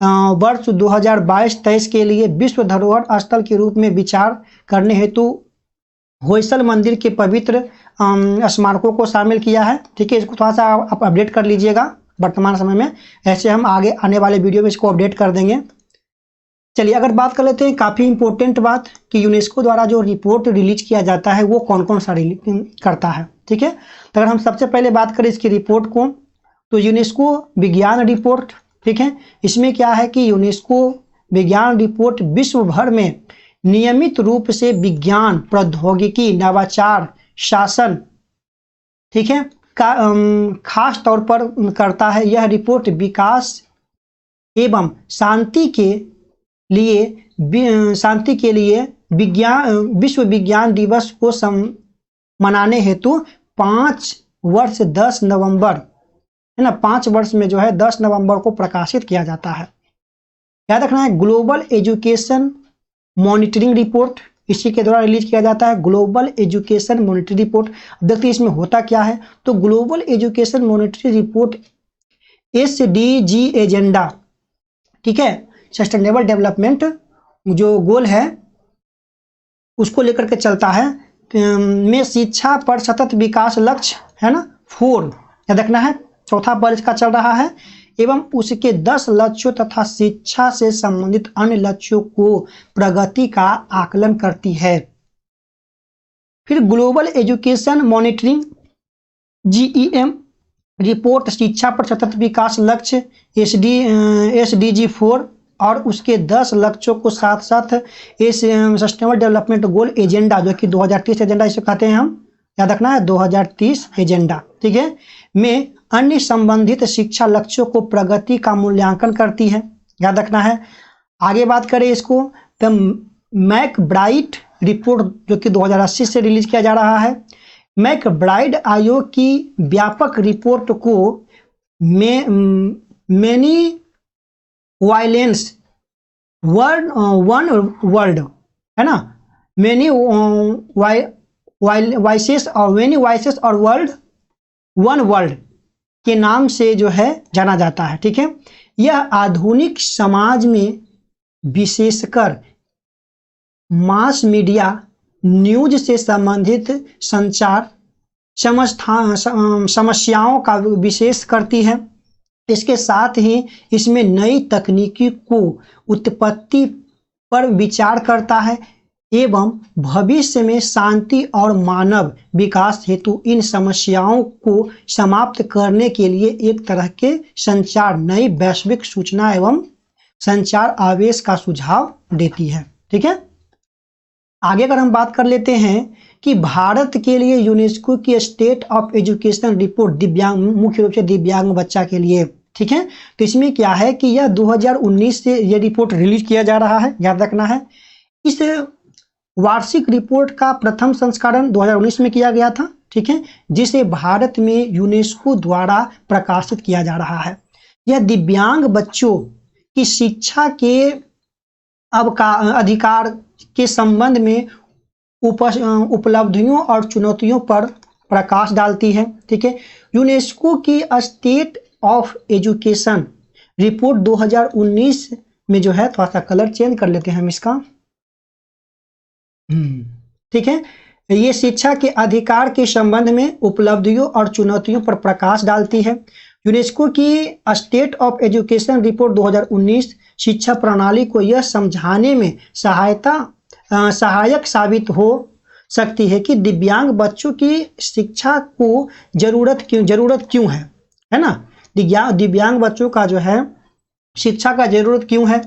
वर्ष 2022-23 के लिए विश्व धरोहर स्थल के रूप में विचार करने हेतु होयसल मंदिर के पवित्र स्मारकों को शामिल किया है। ठीक है, इसको थोड़ा सा आप अपडेट कर लीजिएगा वर्तमान समय में, ऐसे हम आगे आने वाले वीडियो में इसको अपडेट कर देंगे। चलिए अगर बात कर लेते हैं, काफ़ी इंपॉर्टेंट बात कि यूनेस्को द्वारा जो रिपोर्ट रिलीज किया जाता है वो कौन कौन सा करता है। ठीक है, तो अगर हम सबसे पहले बात करें इसकी रिपोर्ट को, तो यूनेस्को विज्ञान रिपोर्ट। ठीक है, इसमें क्या है कि यूनेस्को विज्ञान रिपोर्ट विश्व भर में नियमित रूप से विज्ञान, प्रौद्योगिकी, नवाचार, शासन, ठीक है, का खास तौर पर करता है। यह रिपोर्ट विकास एवं शांति के लिए विश्व विज्ञान दिवस को मनाने हेतु 5 वर्ष 10 नवंबर है ना, 5 वर्ष में जो है 10 नवंबर को प्रकाशित किया जाता है। याद रखना है, ग्लोबल एजुकेशन मॉनिटरिंग रिपोर्ट इसी के द्वारा रिलीज किया जाता है, ग्लोबल एजुकेशन मॉनिटरिंग रिपोर्ट। देखिए इसमें होता क्या है, तो global education monitoring report SDG agenda, ठीक है, सस्टेनेबल डेवलपमेंट जो गोल है उसको लेकर के चलता है, में शिक्षा पर सतत विकास लक्ष्य है ना 4 याद रखना है, चौथा पर इसका चल रहा है, एवं उसके 10 लक्ष्यों तथा शिक्षा से संबंधित अन्य लक्ष्यों को प्रगति का आकलन करती है। फिर global education monitoring GEM report शिक्षा पर सतत विकास लक्ष्य SDG 4 और उसके 10 लक्ष्यों को साथ साथ इस सस्टेनेबल डेवलपमेंट गोल एजेंडा जो कि 2030 एजेंडा इसे कहते हैं हम, याद रखना है 2030 एजेंडा, ठीक है, में अन्य संबंधित शिक्षा लक्ष्यों को प्रगति का मूल्यांकन करती है। याद रखना है। आगे बात करें इसको, तो मैकब्राइड रिपोर्ट जो कि 2080 से रिलीज किया जा रहा है। मैकब्राइड आयोग की व्यापक रिपोर्ट को मेनी वायलेंस वन वर्ल्ड है ना, मेनी वॉइसेस और वर्ल्ड वन वर्ल्ड के नाम से जो है जाना जाता है। ठीक है, यह आधुनिक समाज में विशेषकर मास मीडिया न्यूज से संबंधित संचार समस्याओं का विशेष करती है। इसके साथ ही इसमें नई तकनीकी को उत्पत्ति पर विचार करता है एवं भविष्य में शांति और मानव विकास हेतु इन समस्याओं को समाप्त करने के लिए एक तरह के संचार नई वैश्विक सूचना एवं संचार आवेश का सुझाव देती है। ठीक है, आगे अगर हम बात कर लेते हैं कि भारत के लिए यूनेस्को की स्टेट ऑफ एजुकेशन रिपोर्ट दिव्यांग, मुख्य रूप से दिव्यांग बच्चा के लिए, ठीक है, तो इसमें क्या है कि यह 2019 से यह रिपोर्ट रिलीज किया जा रहा है। याद रखना है, इस वार्षिक रिपोर्ट का प्रथम संस्करण 2019 में किया गया था। ठीक है, जिसे भारत में यूनेस्को द्वारा प्रकाशित किया जा रहा है। यह दिव्यांग बच्चों की शिक्षा के अधिकार के संबंध में उपलब्धियों और चुनौतियों पर प्रकाश डालती है। ठीक है, यूनेस्को की स्टेट ऑफ एजुकेशन रिपोर्ट 2019 में जो है, थोड़ा सा कलर चेंज कर लेते हैं हम इसका, ठीक है, ये शिक्षा के अधिकार के संबंध में उपलब्धियों और चुनौतियों पर प्रकाश डालती है। यूनेस्को की स्टेट ऑफ एजुकेशन रिपोर्ट 2019 शिक्षा प्रणाली को यह समझाने में सहायक साबित हो सकती है कि दिव्यांग बच्चों की शिक्षा को जरूरत क्यों है ना। दिव्यांग बच्चों का जो है शिक्षा का जरूरत क्यों है।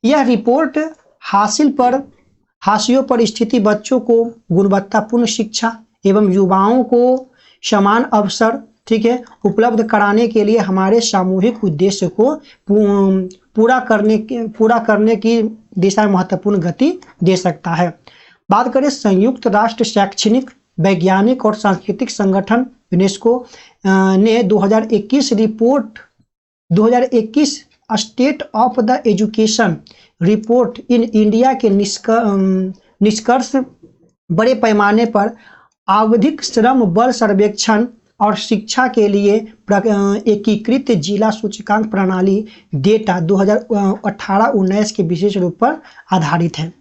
यह रिपोर्ट हाशियों पर स्थिति बच्चों को गुणवत्तापूर्ण शिक्षा एवं युवाओं को समान अवसर, ठीक है, उपलब्ध कराने के लिए हमारे सामूहिक उद्देश्य को पूरा करने की दिशा में महत्वपूर्ण गति दे सकता है। बात करें संयुक्त राष्ट्र शैक्षणिक, वैज्ञानिक और सांस्कृतिक संगठन यूनेस्को ने 2021 state of the education report in India के निष्कर्ष बड़े पैमाने पर आवधिक श्रम बल सर्वेक्षण और शिक्षा के लिए एकीकृत जिला सूचकांक प्रणाली डेटा 2018-19 के विशेष रूप पर आधारित है।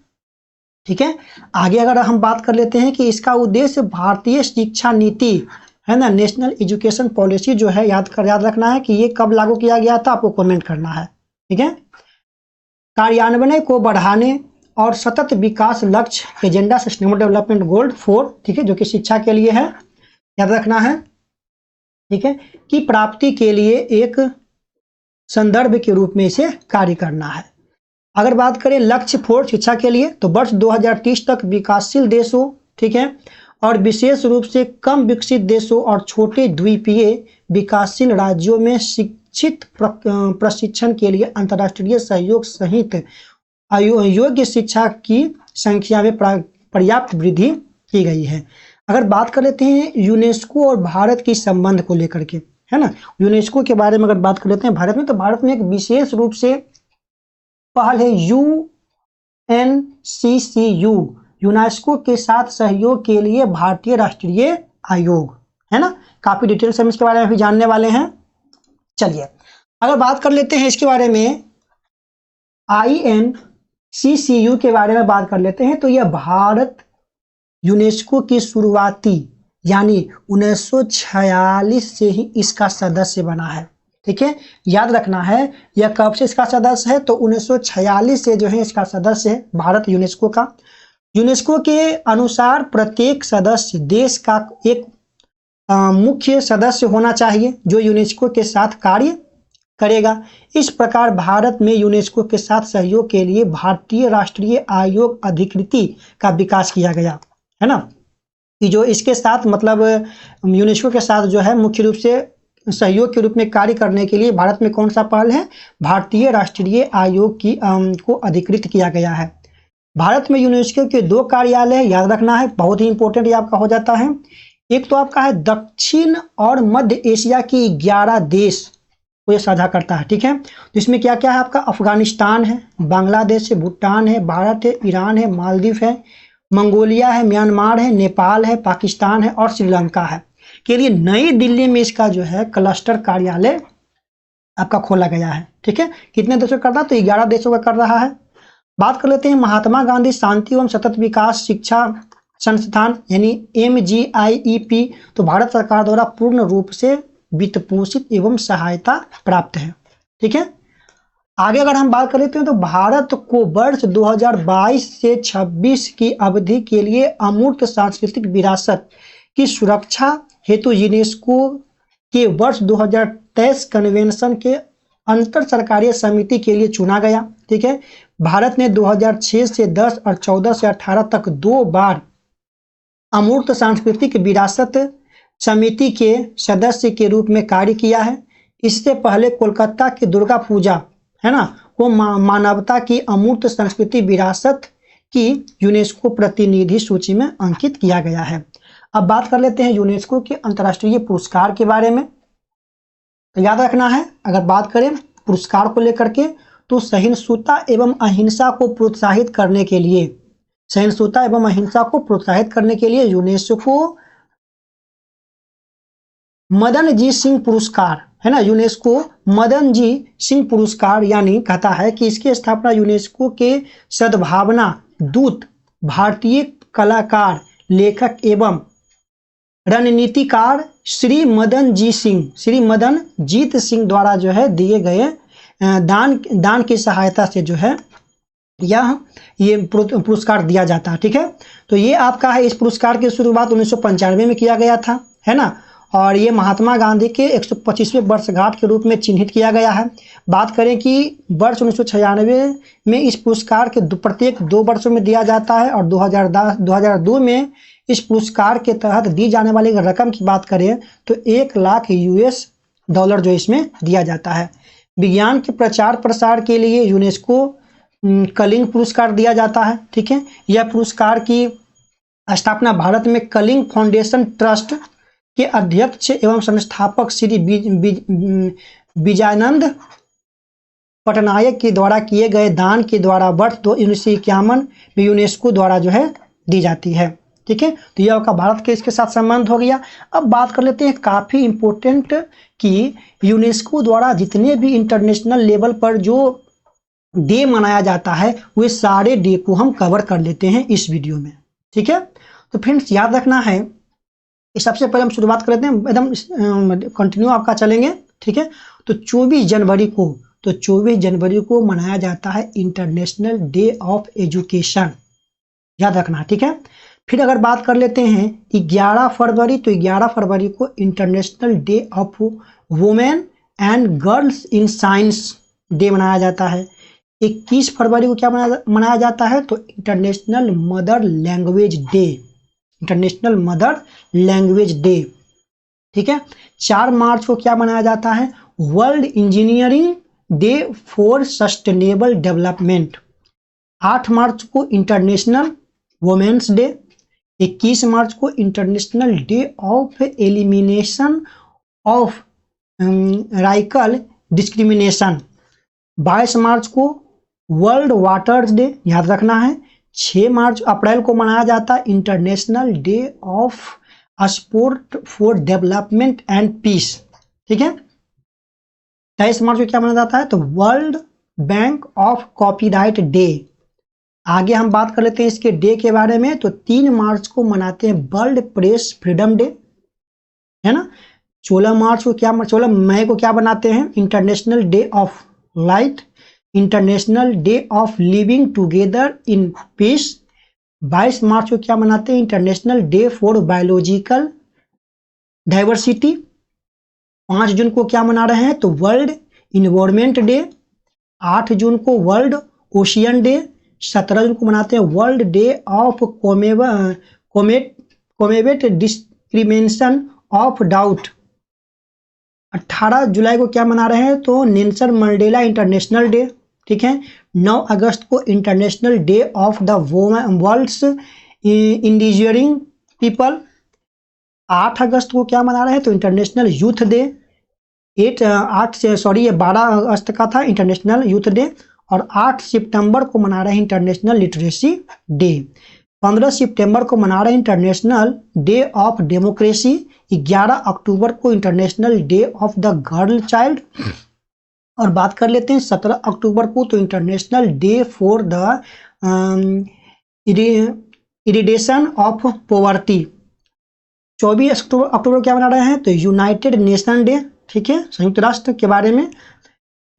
ठीक है, आगे अगर हम बात कर लेते हैं कि इसका उद्देश्य भारतीय शिक्षा नीति है ना, नेशनल एजुकेशन पॉलिसी जो है, याद रखना है कि ये कब लागू किया गया था, आपको कमेंट करना है। ठीक है, कार्यान्वयन को बढ़ाने और सतत विकास लक्ष्य एजेंडा सस्टेनेबल डेवलपमेंट गोल 4, ठीक है, जो कि शिक्षा के लिए है, याद रखना है। ठीक है, की प्राप्ति के लिए एक संदर्भ के रूप में इसे कार्य करना है। अगर बात करें लक्ष्य 4 शिक्षा के लिए, तो वर्ष 2030 तक विकासशील देशों, ठीक है, और विशेष रूप से कम विकसित देशों और छोटे द्वीपीय विकासशील राज्यों में शिक्षित प्रशिक्षण के लिए अंतर्राष्ट्रीय सहयोग सहित योग्य शिक्षा की संख्या में पर्याप्त वृद्धि की गई है। अगर बात कर लेते हैं यूनेस्को और भारत के संबंध को लेकर के, है ना, यूनेस्को के बारे में अगर बात कर लेते हैं भारत में, तो भारत में एक विशेष रूप से पहल है UNCCU, यूनेस्को के साथ सहयोग के लिए भारतीय राष्ट्रीय आयोग, है ना। काफी डिटेल से हम इसके बारे में भी जानने वाले हैं। चलिए अगर बात कर लेते हैं इसके बारे में INCCU के बारे में बात कर लेते हैं, तो यह भारत यूनेस्को की शुरुआती यानी 1946 से ही इसका सदस्य बना है। ठीक है, याद रखना है यह कब से इसका सदस्य है, तो 1946 से जो है इसका सदस्य है भारत यूनेस्को का। यूनेस्को के अनुसार प्रत्येक सदस्य देश का एक मुख्य सदस्य होना चाहिए जो यूनेस्को के साथ कार्य करेगा। इस प्रकार भारत में यूनेस्को के साथ सहयोग के लिए भारतीय राष्ट्रीय आयोग अधिकृति का विकास किया गया, है ना, कि जो इसके साथ मतलब यूनेस्को के साथ जो है मुख्य रूप से सहयोग के रूप में कार्य करने के लिए भारत में कौन सा पहल है, भारतीय राष्ट्रीय आयोग की को अधिकृत किया गया है। भारत में यूनेस्को के 2 कार्यालय, याद रखना है, बहुत ही इंपॉर्टेंट ये आपका हो जाता है। एक तो आपका है दक्षिण और मध्य एशिया की 11 देश को ये साझा करता है। ठीक है, तो इसमें क्या क्या है आपका, अफगानिस्तान है, बांग्लादेश है, भूटान है, भारत है, ईरान है, मालदीव है, मंगोलिया है, म्यांमार है, नेपाल है, पाकिस्तान है और श्रीलंका है के लिए नई दिल्ली में इसका जो है क्लस्टर कार्यालय आपका खोला गया है। ठीक है, कितने देशों का कर रहा है, तो 11 देशों का कर रहा है। बात कर लेते हैं महात्मा गांधी शांति एवं सतत विकास शिक्षा संस्थान यानी MGIEP, तो भारत सरकार द्वारा पूर्ण रूप से वित्त पोषित एवं सहायता प्राप्त है। ठीक है, आगे अगर हम बात कर लेते हैं तो भारत को वर्ष 2022 से 26 की अवधि के लिए अमूर्त सांस्कृतिक विरासत की सुरक्षा हेतु यूनेस्को के वर्ष 2023 कन्वेंशन के अंतर सरकारीय समिति के लिए चुना गया। ठीक है, भारत ने 2006 से 10 और 14 से 18 तक 2 बार अमूर्त सांस्कृतिक विरासत समिति के सदस्य के रूप में कार्य किया है। इससे पहले कोलकाता की दुर्गा पूजा, है ना, को मानवता की अमूर्त संस्कृति विरासत की यूनेस्को प्रतिनिधि सूची में अंकित किया गया है। अब बात कर लेते हैं यूनेस्को के अंतर्राष्ट्रीय पुरस्कार के बारे में। तो याद रखना है अगर बात करें पुरस्कार को लेकर के, तो सहिष्णुता एवं अहिंसा को प्रोत्साहित करने के लिए यूनेस्को मदन जी सिंह पुरस्कार, है ना, यूनेस्को मदन जी सिंह पुरस्कार यानी कहता है कि इसकी स्थापना यूनेस्को के सद्भावना दूत, भारतीय कलाकार, लेखक एवं रणनीतिकार श्री मदन जीत सिंह द्वारा जो है दिए गए दान की सहायता से जो है यह ये पुरस्कार दिया जाता है। ठीक है, तो ये आपका है, इस पुरस्कार की शुरुआत 1995 में किया गया था, है ना, और ये महात्मा गांधी के 125वें वर्षगांठ के रूप में चिन्हित किया गया है। बात करें कि वर्ष 1996 में इस पुरस्कार के प्रत्येक 2 वर्षों में दिया जाता है, और 2002 में इस पुरस्कार के तहत दी जाने वाली रकम की बात करें तो 1 लाख US डॉलर जो इसमें दिया जाता है। विज्ञान के प्रचार प्रसार के लिए यूनेस्को कलिंग पुरस्कार दिया जाता है। ठीक है, यह पुरस्कार की स्थापना भारत में कलिंग फाउंडेशन ट्रस्ट के अध्यक्ष एवं संस्थापक श्री विजयानंद पटनायक के द्वारा किए गए दान के द्वारा वर्ष 1951 में यूनेस्को द्वारा जो है दी जाती है। ठीक है, तो यह आपका भारत के इसके साथ संबंध हो गया। अब बात कर लेते हैं काफ़ी इम्पोर्टेंट कि यूनेस्को द्वारा जितने भी इंटरनेशनल लेवल पर जो डे मनाया जाता है वे सारे डे को हम कवर कर लेते हैं इस वीडियो में। ठीक है, तो फ्रेंड्स याद रखना है, सबसे पहले हम शुरुआत कर लेते हैं, एकदम कंटिन्यू आपका चलेंगे। ठीक है, तो 24 जनवरी को मनाया जाता है इंटरनेशनल डे ऑफ एजुकेशन, याद रखना। ठीक है, फिर अगर बात कर लेते हैं 11 फरवरी, तो 11 फरवरी को international day of women and girls in science day मनाया जाता है। 21 फरवरी को क्या मनाया जाता है, तो international mother language day, international mother language day. ठीक है, 4 मार्च को क्या मनाया जाता है, world engineering day for sustainable development. 8 March को इंटरनेशनल वुमेन्स डे। 21 मार्च को international day of elimination of racial discrimination. 22 March को वर्ल्ड वाटर्स डे, याद रखना है। 6 अप्रैल को मनाया जाता है International day of Sport for Development and Peace. ठीक है, 23 मार्च को क्या मनाया जाता है, तो world bank of copyright day. आगे हम बात कर लेते हैं इसके डे के बारे में, तो 3 मार्च को मनाते हैं वर्ल्ड प्रेस फ्रीडम डे, है ना। 16 मई को क्या बनाते हैं, international day of light, international day of living together in peace. 22 March को क्या मनाते हैं, international day for biological diversity. 5 जून को क्या मना रहे हैं, तो वर्ल्ड इन्वायरमेंट डे। 8 जून को वर्ल्ड ओशियन डे। 17 जून को मनाते हैं world day of combat discrimination of doubt. 18 July को क्या मना रहे हैं, तो नेल्सन मंडेला इंटरनेशनल डे। ठीक है, 9 अगस्त को international day of the world's indigenous people. 8 August को क्या मना रहे हैं, तो इंटरनेशनल यूथ डे। 12 अगस्त का था इंटरनेशनल यूथ डे, और 8 सितंबर को मना रहे हैं इंटरनेशनल लिटरेसी डे। 15 सितंबर को मना रहे हैं international day of democracy. 11 October को international day of the girl child. और बात कर लेते हैं 17 अक्टूबर को, तो international day for the eradication of poverty. 24 October क्या मना रहे हैं, तो यूनाइटेड नेशन डे। ठीक है, संयुक्त राष्ट्र के बारे में।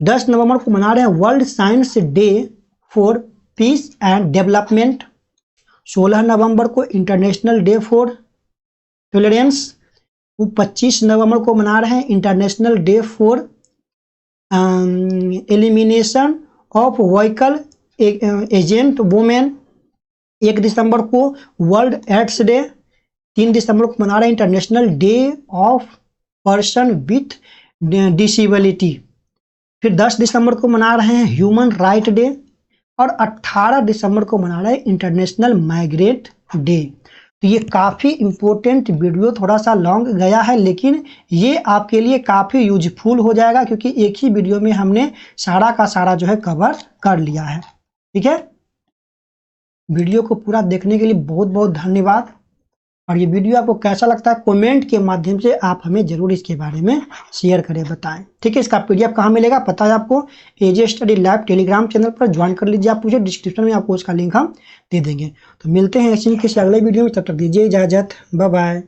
10 नवंबर को मना रहे हैं world science day for piece and development. 16 नवंबर को इंटरनेशनल डे फॉर टॉलरेंस। 25 नवंबर को मना रहे हैं international day for elimination of vehicle agent women. 1 दिसंबर को वर्ल्ड एड्स डे। 3 दिसंबर को मना रहे हैं international day of person with disability. फिर 10 दिसंबर को मना रहे हैं ह्यूमन राइट डे, और 18 दिसंबर को मना रहे हैं इंटरनेशनल माइग्रेट डे। तो ये काफ़ी इम्पोर्टेंट वीडियो, थोड़ा सा लॉन्ग गया है, लेकिन ये आपके लिए काफ़ी यूजफुल हो जाएगा, क्योंकि एक ही वीडियो में हमने सारा का सारा जो है कवर कर लिया है। ठीक है, वीडियो को पूरा देखने के लिए बहुत बहुत धन्यवाद। और ये वीडियो आपको कैसा लगता है कमेंट के माध्यम से आप हमें जरूर इसके बारे में शेयर करें, बताएं। ठीक है, इसका पीडीएफ कहाँ मिलेगा पता है आपको, एजे स्टडी लैब टेलीग्राम चैनल पर ज्वाइन कर लीजिए आप मुझे, डिस्क्रिप्शन में आपको उसका लिंक हम दे देंगे। तो मिलते हैं ऐसे ही किसी अगले वीडियो में, तब तक दीजिए इजाजत, बाय बाय।